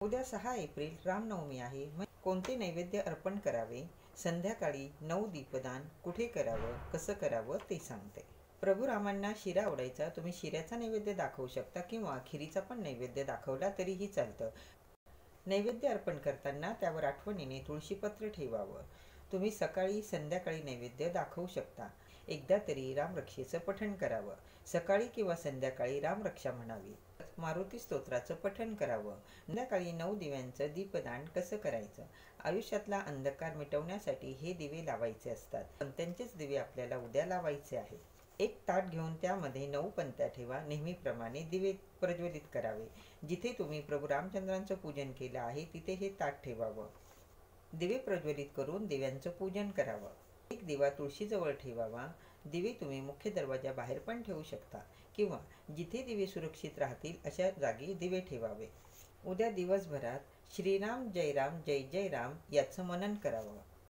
उद्या 6 एप्रिल रामनवमी आहे. कोणते नैवेद्य अर्पण करावे, संध्याकाळी 9 दीपदान कुठे करावं, कसं करावं ते सांगते. प्रभू रामांना शिरा आवडायचा. तुम्ही शिऱ्याचा नैवेद्य दाखवू शकता किंवा खिरीचा पण नैवेद्य दाखवला तरीही चालतं. नैवेद्य अर्पण करताना त्यावर आठवणीने तुळशीपत्र ठेवावं. तुम्ही सकाळी संध्याकाळी नैवेद्य दाखवू शकता. एकदा तरी रामरक्षेचं पठण करावं. सकाळी किंवा संध्याकाळी रामरक्षा म्हणावी. मारुती स्तोत्राचं पठण करावं. संध्याकाळी 9 दिव्यांचं दीपदान कसं करायचं? आयुष्यातला अंधकार मिटवण्यासाठी हे दिवे लावायचे असतात, पण त्यांचेच दिवे आपल्याला उद्या लावायचे आहेत. एक ताट घेऊन त्यामध्ये 9 पंत्या ठेवा. नेहमीप्रमाणे दिवे प्रज्वलित करावे. जिथे तुम्ही प्रभू रामचंद्रांचं पूजन केलं आहे तिथे हे ताट ठेवावं. दिवे प्रज्वलित करून दिव्यांचं पूजन करावं. एक दिवा तुळशीजवळ ठेवावा. दिवे तुम्ही मुख्य दरवाजा बाहेर पण ठेवू शकता किंवा जिथे दिवे सुरक्षित राहतील अशा जागी दिवे ठेवावे. उद्या दिवसभरात श्रीराम जय राम जय जय राम याचं मनन करावं.